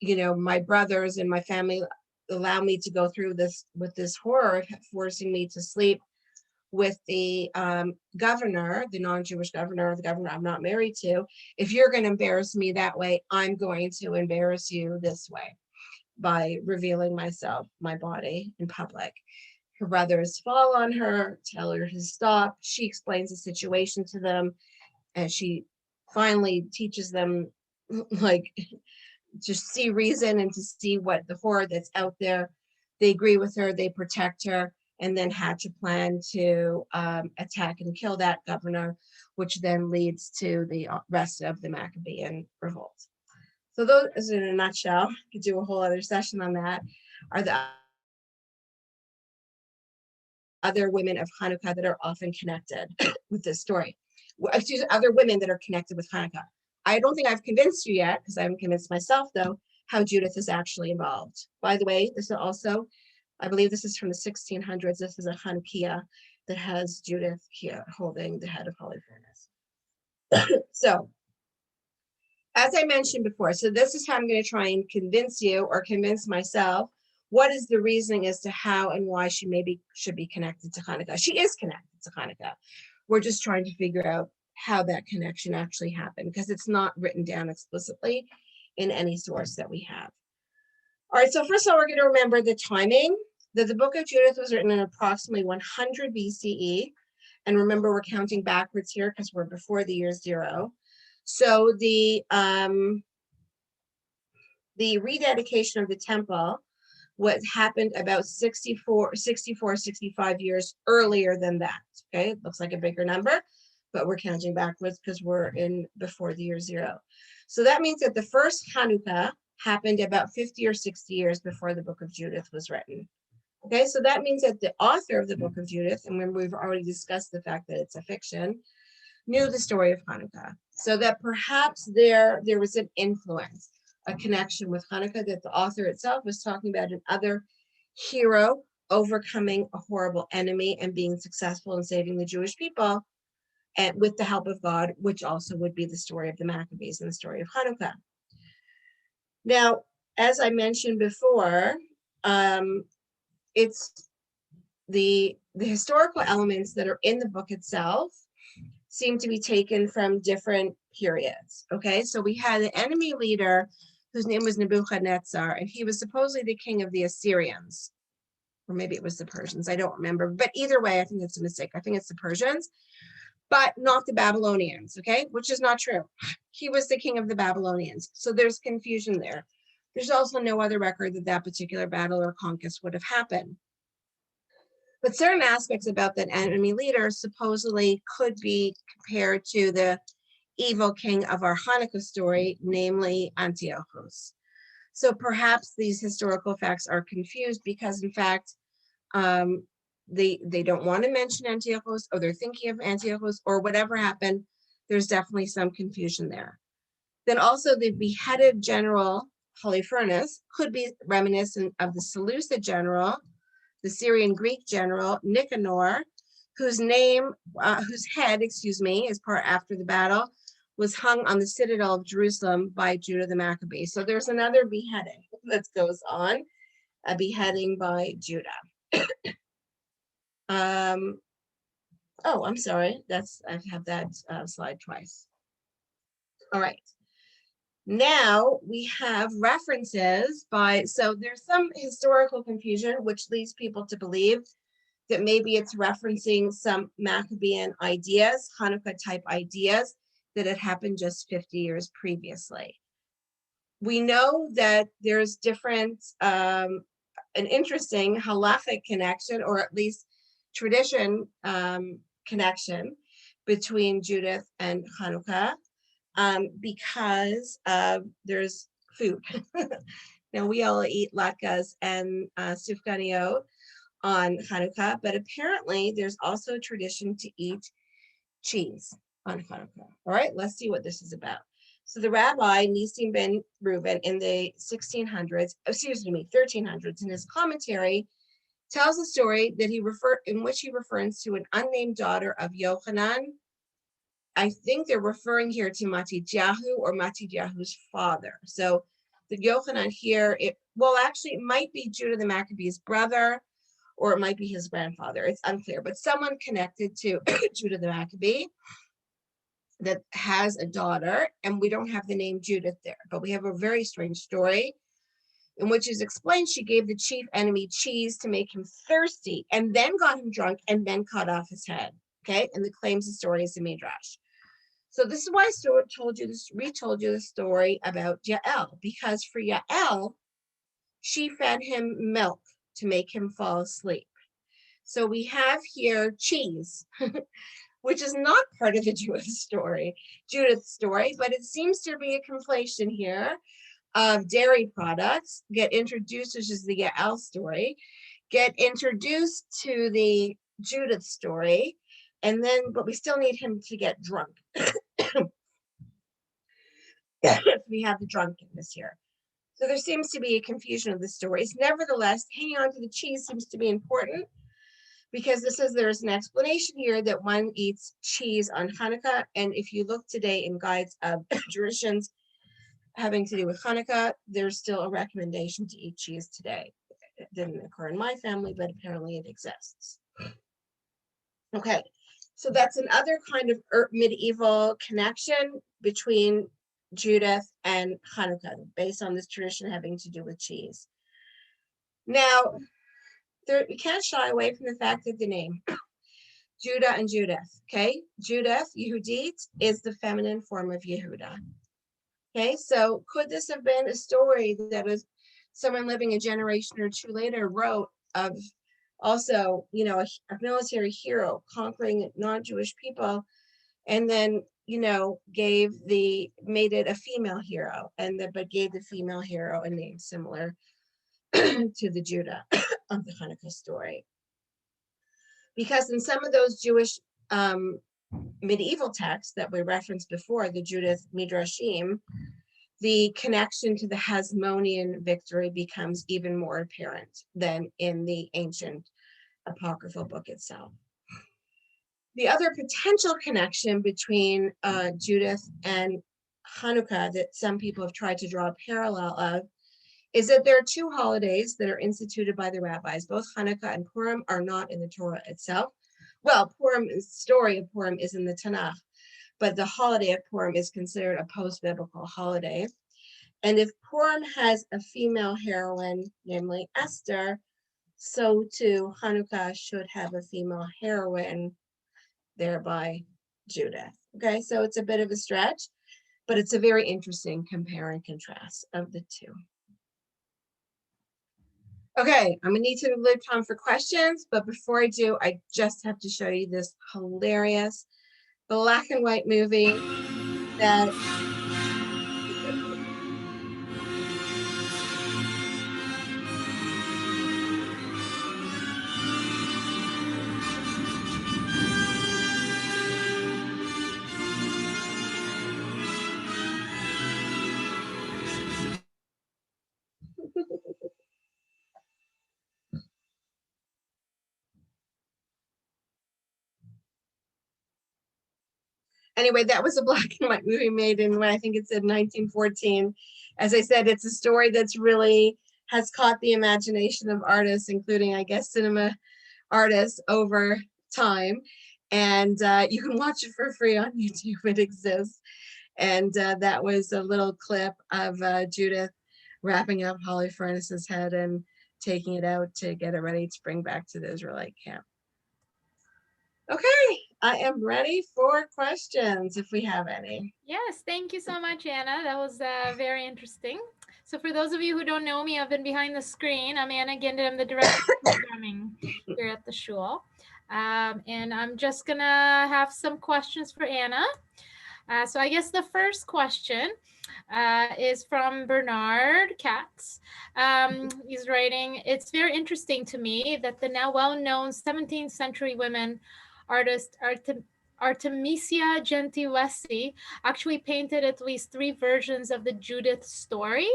Speaker 2: my brothers and my family allow me to go through this with this horror of forcing me to sleep with the governor, the non-Jewish governor, the governor I'm not married to. If you're going to embarrass me that way, I'm going to embarrass you this way by revealing my body in public." Her brothers fall on her, tell her to stop. She explains the situation to them, and she finally teaches them, like, to see reason and to see what the horror that's out there. They agree with her, they protect her, and then hatch a plan to attack and kill that governor, which then leads to the rest of the Maccabean revolt. So those, in a nutshell, could do a whole other session on that, are the other women of Hanukkah that are often connected with this story. Excuse me, other women that are connected with Hanukkah. I don't think I've convinced you yet, because I haven't convinced myself, though, how Judith is actually involved. By the way, this is also, I believe this is from the 1600s. This is a Hanukkah that has Judith here holding the head of holy furnace. So, as I mentioned before, so this is how I'm going to try and convince you, or convince myself, what is the reasoning as to how and why she maybe should be connected to Hanukkah. She is connected to Hanukkah. We're just trying to figure out how that connection actually happened, because it's not written down explicitly in any source that we have. All right, so first of all, we're going to remember the timing, that the book of Judith was written in approximately 100 BCE. And remember, we're counting backwards here because we're before the year 0. So the rededication of the temple, what happened about 64, 65 years earlier than that. Okay, it looks like a bigger number, but we're counting backwards because we're in before the year 0. So that means that the first Hanukkah happened about 50 or 60 years before the book of Judith was written. Okay, so that means that the author of the book of Judith, and when we've already discussed the fact that it's a fiction, knew the story of Hanukkah. So that perhaps there was an influence, a connection with Hanukkah, that the author itself was talking about another hero overcoming a horrible enemy and being successful in saving the Jewish people, and with the help of God, which also would be the story of the Maccabees and the story of Hanukkah. Now, as I mentioned before, it's the historical elements that are in the book itself seem to be taken from different periods. Okay, so we had an enemy leader whose name was Nebuchadnezzar, and he was supposedly the king of the Assyrians, or maybe it was the Persians, I don't remember, but either way, I think it's a mistake. I think it's the Persians, but not the Babylonians, okay, which is not true. He was the king of the Babylonians, so there's confusion there. There's also no other record that that particular battle or conquest would have happened. But certain aspects about that enemy leader supposedly could be compared to the evil king of our Hanukkah story, namely Antiochus. So perhaps these historical facts are confused because, in fact, they don't want to mention Antiochus, or they're thinking of Antiochus, or whatever happened. There's definitely some confusion there. Then also the beheaded general Holofernes could be reminiscent of the Seleucid general, the Syrian Greek general Nicanor, whose head, as part after the battle, was hung on the citadel of Jerusalem by Judah the Maccabee. So there's another beheading that goes on, a beheading by Judah. Oh, I'm sorry. I have that slide twice. All right. Now we have references so there's some historical confusion, which leads people to believe that maybe it's referencing some Maccabean ideas, Hanukkah type ideas that had happened just 50 years previously. We know that there's an interesting halachic connection, or at least tradition connection between Judith and Hanukkah, because there's food. Now we all eat latkes and sufganiyot on Hanukkah, but apparently there's also a tradition to eat cheese on Hanukkah. All right, let's see what this is about. So the rabbi Nisim ben Reuven in the 1300s, in his commentary, tells a story that in which he refers to an unnamed daughter of Yochanan. I think they're referring here to Matidyahu or Matidyahu's father. So the Yochanan here, it might be Judah the Maccabee's brother, or it might be his grandfather. It's unclear, but someone connected to Judah the Maccabee that has a daughter, and we don't have the name Judith there, but we have a very strange story in which is explained she gave the chief enemy cheese to make him thirsty, and then got him drunk, and then cut off his head. Okay, and the claims the story is the Midrash. So this is why I retold you the story about Yael, because for Yael, she fed him milk to make him fall asleep. So we have here cheese, which is not part of the Judith story, but it seems to be a conflation here of dairy products get introduced, which is the Yael story, get introduced to the Judith story, but we still need him to get drunk. We have the drunkenness here. So there seems to be a confusion of the stories. Nevertheless, hanging on to the cheese seems to be important, because there's an explanation here that one eats cheese on Hanukkah. And if you look today in guides of traditions having to do with Hanukkah, there's still a recommendation to eat cheese today. It didn't occur in my family, but apparently it exists. Okay, so that's another kind of medieval connection between Judith and Hanukkah, based on this tradition having to do with cheese. Now, we can't shy away from the fact that the name Judah and Judith, okay? Judith, Yehudit, is the feminine form of Yehuda. Okay, so could this have been a story that was someone living a generation or two later wrote of also, a military hero conquering non-Jewish people, and then, made it a female hero, but gave the female hero a name similar to the Judah of the Hanukkah story. Because in some of those Jewish medieval texts that we referenced before, the Judith Midrashim, the connection to the Hasmonean victory becomes even more apparent than in the ancient Apocryphal book itself. The other potential connection between Judith and Hanukkah that some people have tried to draw a parallel of is that there are two holidays that are instituted by the rabbis. Both Hanukkah and Purim are not in the Torah itself. Well, the story of Purim is in the Tanakh, but the holiday of Purim is considered a post-biblical holiday. And if Purim has a female heroine, namely Esther, so too Hanukkah should have a female heroine, thereby Judith. Okay, so it's a bit of a stretch, but it's a very interesting compare and contrast of the two. Okay, I'm gonna need to leave time for questions, but before I do, I just have to show you this hilarious black and white movie that anyway, that was a black and white movie made in, I think it said 1914. As I said, it's a story that's really has caught the imagination of artists, including, I guess, cinema artists over time. And you can watch it for free on YouTube. It exists. And that was a little clip of Judith wrapping up Holofernes' head and taking it out to get it ready to bring back to the Israelite camp. Okay, I am ready for questions if we have any.
Speaker 7: Yes, thank you so much, Anna. That was very interesting. So for those of you who don't know me, I've been behind the screen. I'm Anna Gindin. I'm the director of programming here at the shul. And I'm just gonna have some questions for Anna. So I guess the first question is from Bernard Katz. He's writing, it's very interesting to me that the now well-known 17th century women artist Artemisia Gentileschi actually painted at least 3 versions of the Judith story.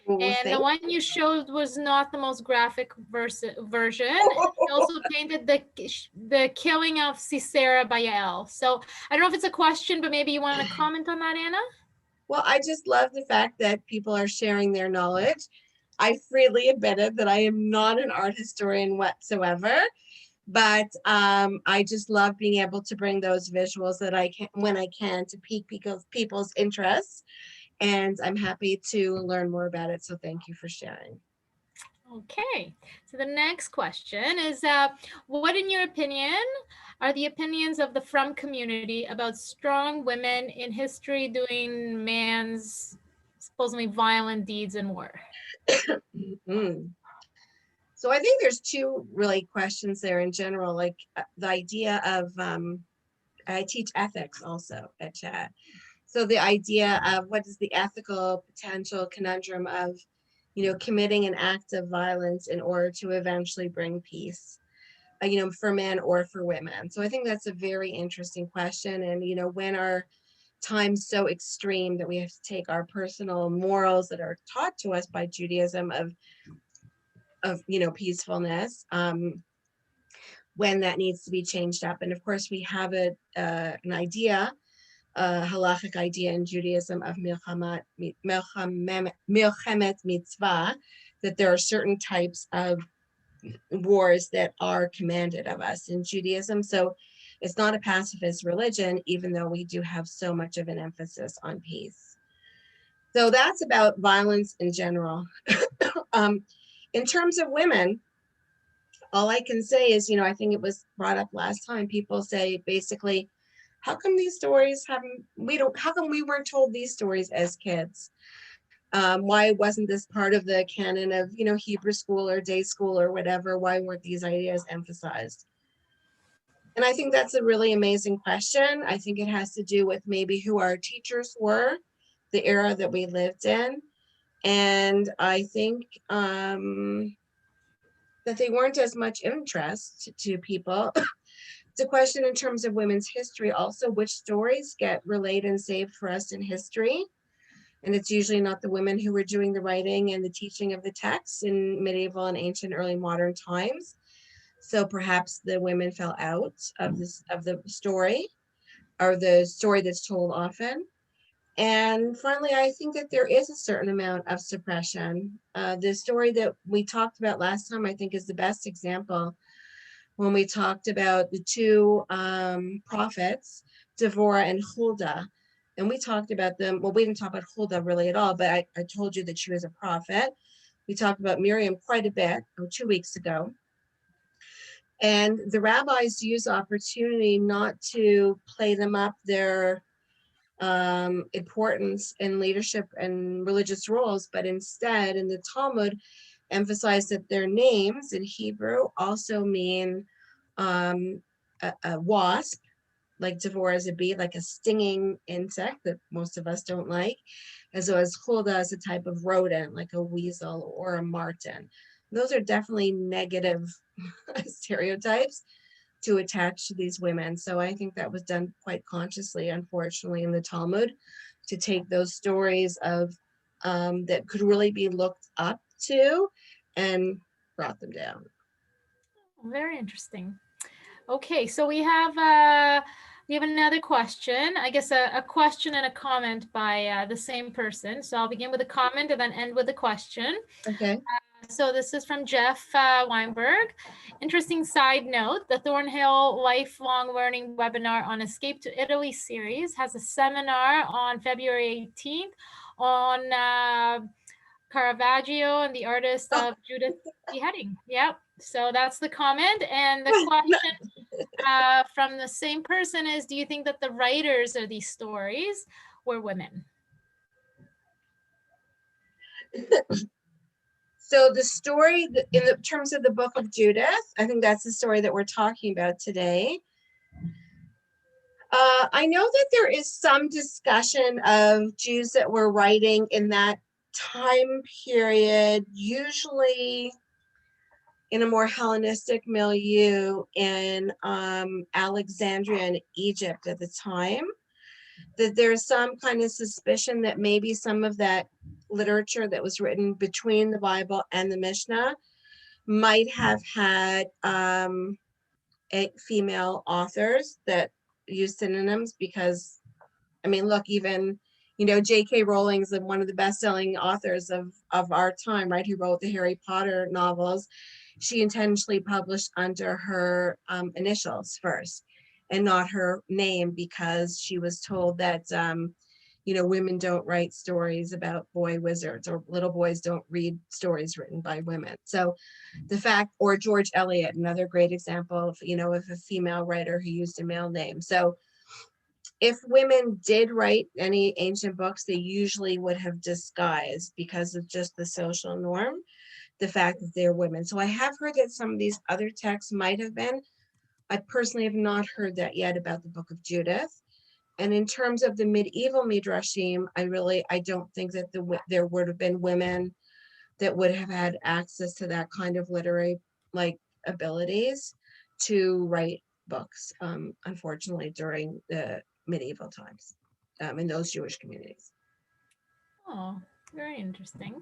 Speaker 7: And the one you showed was not the most graphic version. He also painted the killing of Sisera by Yael. So I don't know if it's a question, but maybe you want to comment on that, Anna?
Speaker 2: Well, I just love the fact that people are sharing their knowledge. I freely admitted that I am not an art historian whatsoever, but I just love being able to bring those visuals that I can when I can to pique people's interests. And I'm happy to learn more about it. So thank you for sharing.
Speaker 7: Okay, so the next question is, what in your opinion are the opinions of the Frum community about strong women in history doing man's supposedly violent deeds in war?
Speaker 2: So I think there's 2 really questions there in general, like the idea of, I teach ethics also at Chat. So the idea of what is the ethical potential conundrum of, committing an act of violence in order to eventually bring peace, for men or for women. So I think that's a very interesting question. And, when are times so extreme that we have to take our personal morals that are taught to us by Judaism of peacefulness, when that needs to be changed up. And of course, we have an idea, halachic idea in Judaism of milchemet mitzvah, that there are certain types of wars that are commanded of us in Judaism. So it's not a pacifist religion, even though we do have so much of an emphasis on peace. So that's about violence in general. In terms of women, all I can say is, I think it was brought up last time, people say basically, how come these stories how come we weren't told these stories as kids? Why wasn't this part of the canon of, Hebrew school or day school or whatever? Why weren't these ideas emphasized? And I think that's a really amazing question. I think it has to do with maybe who our teachers were, the era that we lived in. And I think that they weren't as much interest to people. It's a question in terms of women's history also, which stories get relayed and saved for us in history. And it's usually not the women who were doing the writing and the teaching of the texts in medieval and ancient early modern times. So perhaps the women fell out of the story, or the story that's told often. And finally, I think that there is a certain amount of suppression. The story that we talked about last time, I think, is the best example, when we talked about the 2 prophets, Devorah and Huldah. And we talked about them. Well, we didn't talk about Huldah really at all, but I told you that she was a prophet. We talked about Miriam quite a bit 2 weeks ago. And the rabbis use opportunity not to play them up their importance in leadership and religious roles, but instead in the Talmud emphasize that their names in Hebrew also mean a wasp, like Devorah is a bee, like a stinging insect that most of us don't like, as well as Huldah is a type of rodent, like a weasel or a marten. Those are definitely negative stereotypes to attach to these women. So I think that was done quite consciously, unfortunately, in the Talmud, to take those stories of that could really be looked up to and brought them down.
Speaker 7: Very interesting. Okay, so we have We have another question, I guess a question and a comment by the same person. So I'll begin with a comment and then end with a question.
Speaker 2: Okay.
Speaker 7: So this is from Jeff Weinberg. Interesting side note, the Thornhill Lifelong Learning webinar on Escape to Italy series has a seminar on February 18th on Caravaggio and the artist of Judith beheading. Yep. So that's the comment. And the question from the same person is, do you think that the writers of these stories were women?
Speaker 2: So the story in the terms of the book of Judith, I think that's the story that we're talking about today. I know that there is some discussion of Jews that were writing in that time period, usually in a more Hellenistic milieu in Alexandria and Egypt at the time, that there's some kind of suspicion that maybe some of that literature that was written between the Bible and the Mishnah might have had female authors that use synonyms, because I mean, look, even, you know, J.K. Rowling's one of the best-selling authors of our time, right? Who wrote the Harry Potter novels. She intentionally published under her initials first and not her name, because she was told that, you know, women don't write stories about boy wizards, or little boys don't read stories written by women. So the fact, or George Eliot, another great example of, you know, of a female writer who used a male name. So if women did write any ancient books, they usually would have disguised, because of just the social norm, the fact that they're women. So I have heard that some of these other texts might have been. I personally have not heard that yet about the book of Judith. And in terms of the medieval midrashim, I don't think that there would have been women that would have had access to that kind of literary abilities to write books, unfortunately, during the medieval times in those Jewish communities.
Speaker 7: Oh, very interesting.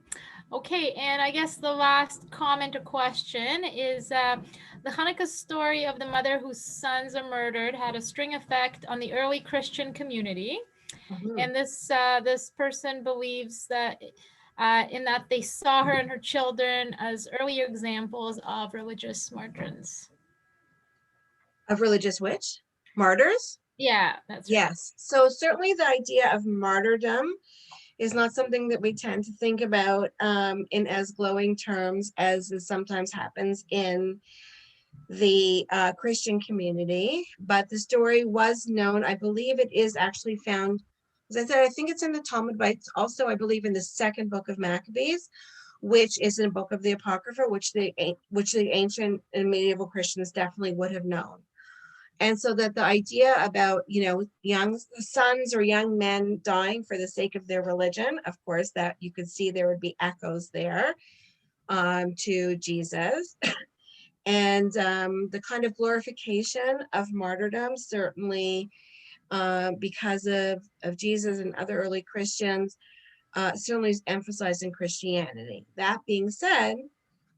Speaker 7: Okay, and I guess the last comment or question is the Hanukkah story of the mother whose sons are murdered had a string effect on the early Christian community. And this person believes that in that they saw her and her children as earlier examples of religious martyrs.
Speaker 2: Of religious which? Martyrs?
Speaker 7: Yeah, that's right.
Speaker 2: Yes. So certainly the idea of martyrdom is not something that we tend to think about in as glowing terms as sometimes happens in the Christian community. But the story was known. I believe it is actually found, as I said, I think it's in the Talmud, but it's also, I believe, in the second book of Maccabees, which is in a book of the Apocrypha, which the ancient and medieval Christians definitely would have known. And so that the idea about, you know, young sons or young men dying for the sake of their religion, of course, that you could see there would be echoes there to Jesus. And the kind of glorification of martyrdom, certainly because of Jesus and other early Christians, certainly is emphasized in Christianity. That being said,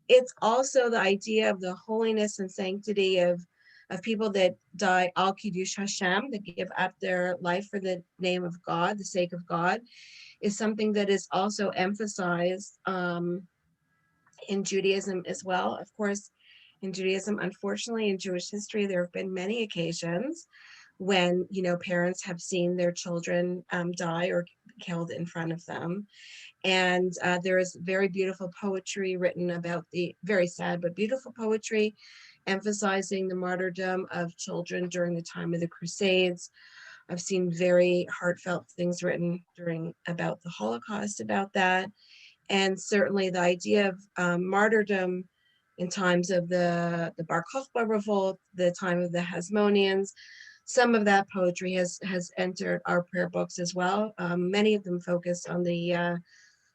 Speaker 2: it's also the idea of the holiness and sanctity of people that die al kiddush Hashem, that give up their life for the name of God, the sake of God, is something that is also emphasized in Judaism as well. Of course, in Judaism, unfortunately, in Jewish history, there have been many occasions when, you know, parents have seen their children die or killed in front of them. And there is very beautiful poetry written about the, very sad but beautiful poetry, emphasizing the martyrdom of children during the time of the Crusades. I've seen very heartfelt things written about the Holocaust about that. And certainly the idea of martyrdom in times of the Bar Kokhba revolt, the time of the Hasmoneans, some of that poetry has entered our prayer books as well. Many of them focus on the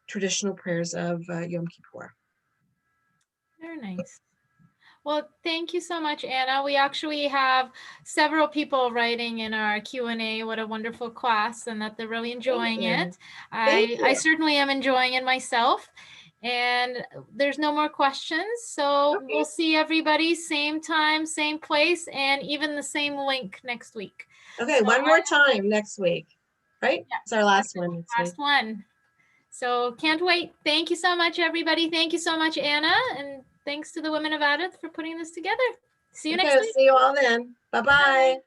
Speaker 2: traditional prayers of Yom Kippur.
Speaker 7: Very nice. Well, thank you so much, Anna. We actually have several people writing in our Q&A. What a wonderful class, and that they're really enjoying it. I certainly am enjoying it myself. And there's no more questions. So we'll see everybody same time, same place, and even the same link next week.
Speaker 2: Okay,
Speaker 7: So
Speaker 2: one more time next week, right?
Speaker 7: Yeah,
Speaker 2: It's our last one next week.
Speaker 7: last one. So can't wait. Thank you so much, everybody. Thank you so much, Anna. And thanks to the women of Adath for putting this together. See you next
Speaker 2: Okay,
Speaker 7: week.
Speaker 2: see you all then. Bye-bye.